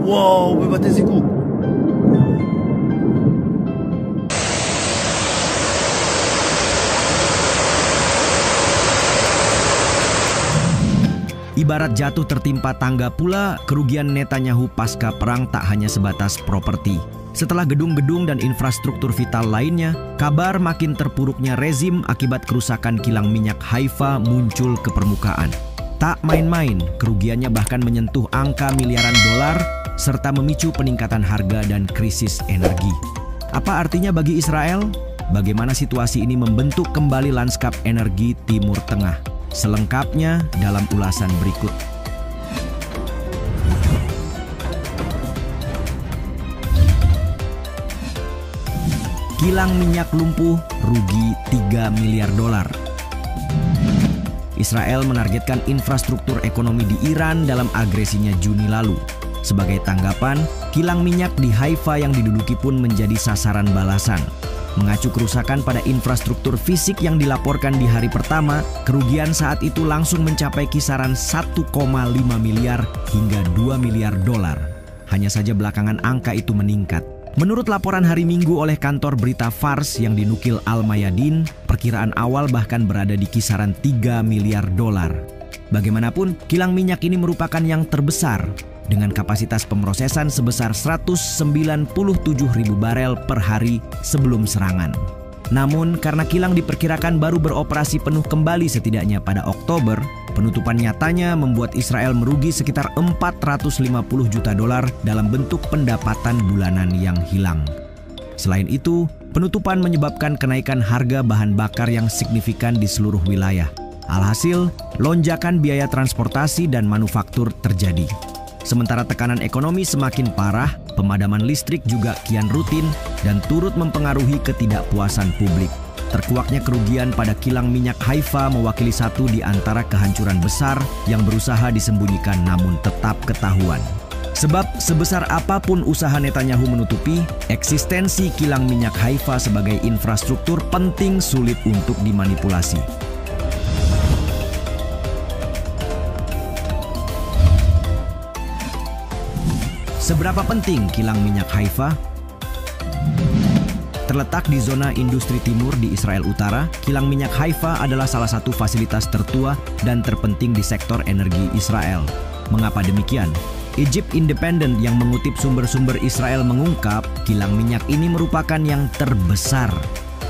Wow, bebatesiku. Ibarat jatuh tertimpa tangga pula, kerugian Netanyahu pasca perang tak hanya sebatas properti. Setelah gedung-gedung dan infrastruktur vital lainnya, kabar makin terpuruknya rezim akibat kerusakan kilang minyak Haifa muncul ke permukaan. Tak main-main, kerugiannya bahkan menyentuh angka miliaran dolar, serta memicu peningkatan harga dan krisis energi. Apa artinya bagi Israel? Bagaimana situasi ini membentuk kembali lanskap energi Timur Tengah? Selengkapnya dalam ulasan berikut. Kilang minyak lumpuh, rugi 3 miliar dolar. Israel menargetkan infrastruktur ekonomi di Iran dalam agresinya Juni lalu. Sebagai tanggapan, kilang minyak di Haifa yang diduduki pun menjadi sasaran balasan. Mengacu kerusakan pada infrastruktur fisik yang dilaporkan di hari pertama, kerugian saat itu langsung mencapai kisaran 1,5 miliar hingga 2 miliar dolar. Hanya saja belakangan angka itu meningkat. Menurut laporan hari Minggu oleh kantor berita Fars yang dinukil Al Mayadin, perkiraan awal bahkan berada di kisaran 3 miliar dolar. Bagaimanapun, kilang minyak ini merupakan yang terbesar, dengan kapasitas pemrosesan sebesar 197.000 barel per hari sebelum serangan. Namun, karena kilang diperkirakan baru beroperasi penuh kembali setidaknya pada Oktober, penutupan nyatanya membuat Israel merugi sekitar 450 juta dolar dalam bentuk pendapatan bulanan yang hilang. Selain itu, penutupan menyebabkan kenaikan harga bahan bakar yang signifikan di seluruh wilayah. Alhasil, lonjakan biaya transportasi dan manufaktur terjadi. Sementara tekanan ekonomi semakin parah, pemadaman listrik juga kian rutin dan turut mempengaruhi ketidakpuasan publik. Terkuaknya kerugian pada kilang minyak Haifa mewakili satu di antara kehancuran besar yang berusaha disembunyikan namun tetap ketahuan. Sebab sebesar apapun usaha Netanyahu menutupi, eksistensi kilang minyak Haifa sebagai infrastruktur penting sulit untuk dimanipulasi. Seberapa penting kilang minyak Haifa? Terletak di zona industri timur di Israel Utara, kilang minyak Haifa adalah salah satu fasilitas tertua dan terpenting di sektor energi Israel. Mengapa demikian? Egypt Independent yang mengutip sumber-sumber Israel mengungkap, kilang minyak ini merupakan yang terbesar.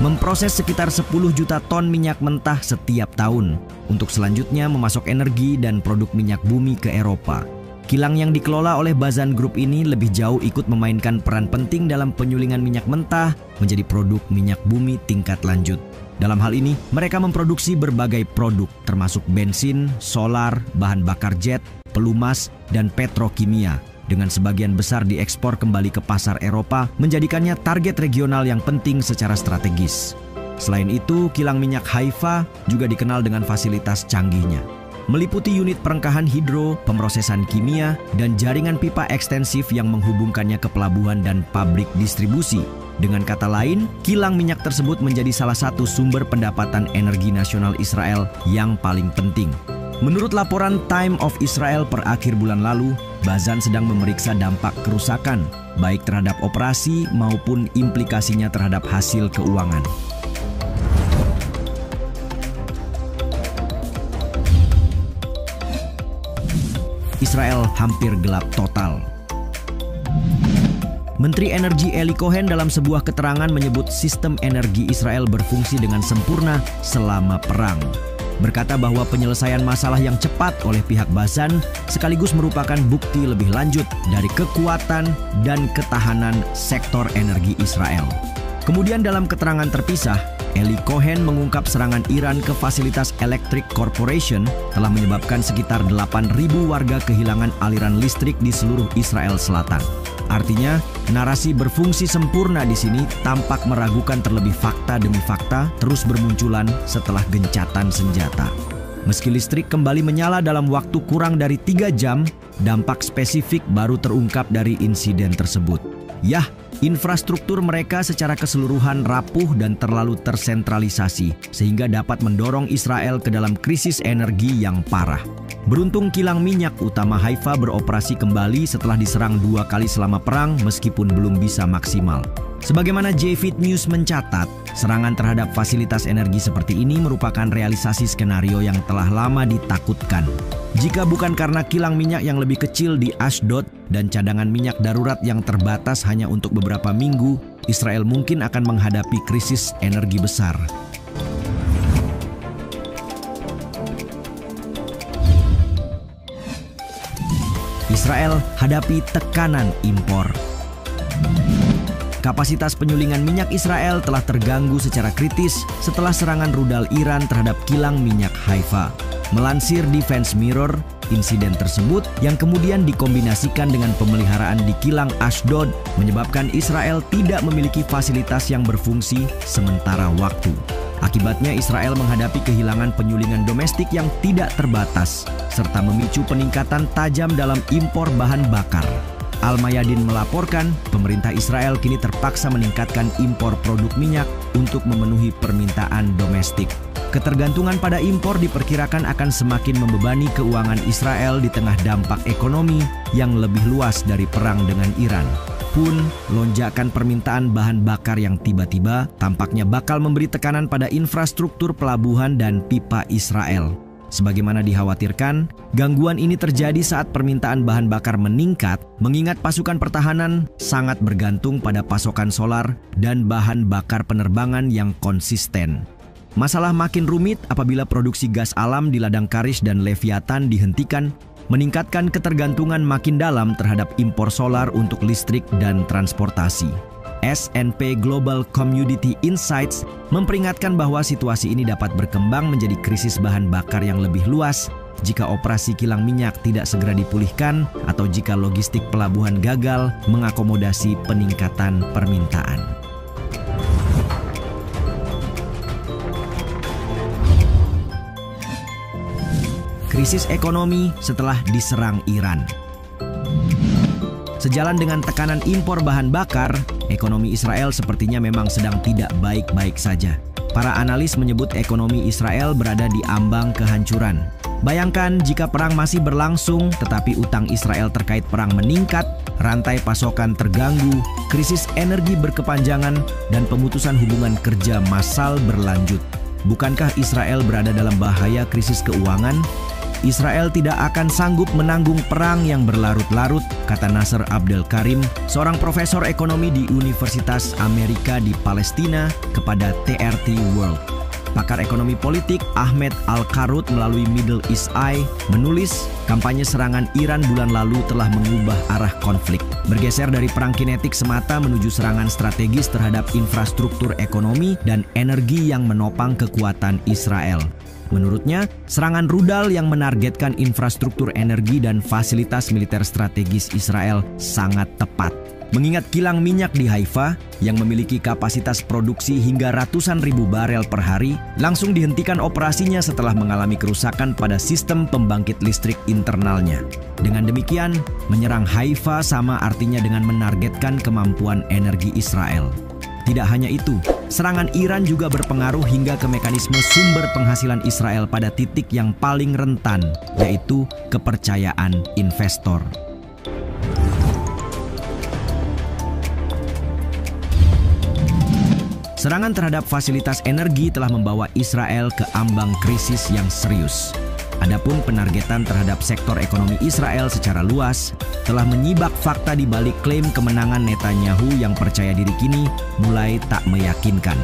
Memproses sekitar 10 juta ton minyak mentah setiap tahun, untuk selanjutnya memasok energi dan produk minyak bumi ke Eropa. Kilang yang dikelola oleh Bazan Group ini lebih jauh ikut memainkan peran penting dalam penyulingan minyak mentah menjadi produk minyak bumi tingkat lanjut. Dalam hal ini, mereka memproduksi berbagai produk termasuk bensin, solar, bahan bakar jet, pelumas, dan petrokimia. Dengan sebagian besar diekspor kembali ke pasar Eropa, menjadikannya target regional yang penting secara strategis. Selain itu, kilang minyak Haifa juga dikenal dengan fasilitas canggihnya. Meliputi unit perengkahan hidro, pemrosesan kimia, dan jaringan pipa ekstensif yang menghubungkannya ke pelabuhan dan pabrik distribusi. Dengan kata lain, kilang minyak tersebut menjadi salah satu sumber pendapatan energi nasional Israel yang paling penting. Menurut laporan Time of Israel per akhir bulan lalu, Bazan sedang memeriksa dampak kerusakan, baik terhadap operasi maupun implikasinya terhadap hasil keuangan. Israel hampir gelap total. Menteri Energi Eli Cohen dalam sebuah keterangan menyebut sistem energi Israel berfungsi dengan sempurna selama perang. Berkata bahwa penyelesaian masalah yang cepat oleh pihak Bazan sekaligus merupakan bukti lebih lanjut dari kekuatan dan ketahanan sektor energi Israel. Kemudian dalam keterangan terpisah, Eli Cohen mengungkap serangan Iran ke fasilitas Electric Corporation telah menyebabkan sekitar 8.000 warga kehilangan aliran listrik di seluruh Israel Selatan. Artinya, narasi berfungsi sempurna di sini tampak meragukan terlebih fakta demi fakta terus bermunculan setelah gencatan senjata. Meski listrik kembali menyala dalam waktu kurang dari 3 jam, dampak spesifik baru terungkap dari insiden tersebut. Yah, Infrastruktur mereka secara keseluruhan rapuh dan terlalu tersentralisasi, sehingga dapat mendorong Israel ke dalam krisis energi yang parah. Beruntung kilang minyak utama Haifa beroperasi kembali setelah diserang 2 kali selama perang meskipun belum bisa maksimal. Sebagaimana JFIT News mencatat, serangan terhadap fasilitas energi seperti ini merupakan realisasi skenario yang telah lama ditakutkan. Jika bukan karena kilang minyak yang lebih kecil di Ashdod dan cadangan minyak darurat yang terbatas hanya untuk beberapa minggu, Israel mungkin akan menghadapi krisis energi besar. Israel hadapi tekanan impor. Kapasitas penyulingan minyak Israel telah terganggu secara kritis setelah serangan rudal Iran terhadap kilang minyak Haifa. Melansir Defense Mirror, insiden tersebut yang kemudian dikombinasikan dengan pemeliharaan di kilang Ashdod menyebabkan Israel tidak memiliki fasilitas yang berfungsi sementara waktu. Akibatnya Israel menghadapi kehilangan penyulingan domestik yang tidak terbatas, serta memicu peningkatan tajam dalam impor bahan bakar. Al-Mayadin melaporkan, pemerintah Israel kini terpaksa meningkatkan impor produk minyak untuk memenuhi permintaan domestik. Ketergantungan pada impor diperkirakan akan semakin membebani keuangan Israel di tengah dampak ekonomi yang lebih luas dari perang dengan Iran. Pun, lonjakan permintaan bahan bakar yang tiba-tiba tampaknya bakal memberi tekanan pada infrastruktur pelabuhan dan pipa Israel. Sebagaimana dikhawatirkan, gangguan ini terjadi saat permintaan bahan bakar meningkat, mengingat pasukan pertahanan sangat bergantung pada pasokan solar dan bahan bakar penerbangan yang konsisten. Masalah makin rumit apabila produksi gas alam di ladang Karish dan Leviathan dihentikan, meningkatkan ketergantungan makin dalam terhadap impor solar untuk listrik dan transportasi. S&P Global Commodity Insights memperingatkan bahwa situasi ini dapat berkembang menjadi krisis bahan bakar yang lebih luas jika operasi kilang minyak tidak segera dipulihkan atau jika logistik pelabuhan gagal mengakomodasi peningkatan permintaan. Krisis ekonomi setelah diserang Iran. Sejalan dengan tekanan impor bahan bakar, ekonomi Israel sepertinya memang sedang tidak baik-baik saja. Para analis menyebut ekonomi Israel berada di ambang kehancuran. Bayangkan jika perang masih berlangsung tetapi utang Israel terkait perang meningkat, rantai pasokan terganggu, krisis energi berkepanjangan, dan pemutusan hubungan kerja massal berlanjut. Bukankah Israel berada dalam bahaya krisis keuangan? Israel tidak akan sanggup menanggung perang yang berlarut-larut, kata Nasser Abdel Karim, seorang profesor ekonomi di Universitas Amerika di Palestina kepada TRT World. Pakar ekonomi politik Ahmed Al-Karut melalui Middle East Eye menulis, kampanye serangan Iran bulan lalu telah mengubah arah konflik, bergeser dari perang kinetik semata menuju serangan strategis terhadap infrastruktur ekonomi dan energi yang menopang kekuatan Israel. Menurutnya, serangan rudal yang menargetkan infrastruktur energi dan fasilitas militer strategis Israel sangat tepat. Mengingat kilang minyak di Haifa yang memiliki kapasitas produksi hingga ratusan ribu barel per hari, langsung dihentikan operasinya setelah mengalami kerusakan pada sistem pembangkit listrik internalnya. Dengan demikian, menyerang Haifa sama artinya dengan menargetkan kemampuan energi Israel. Tidak hanya itu, serangan Iran juga berpengaruh hingga ke mekanisme sumber penghasilan Israel pada titik yang paling rentan, yaitu kepercayaan investor. Serangan terhadap fasilitas energi telah membawa Israel ke ambang krisis yang serius. Adapun penargetan terhadap sektor ekonomi Israel secara luas telah menyibak fakta di balik klaim kemenangan Netanyahu yang percaya diri kini mulai tak meyakinkan.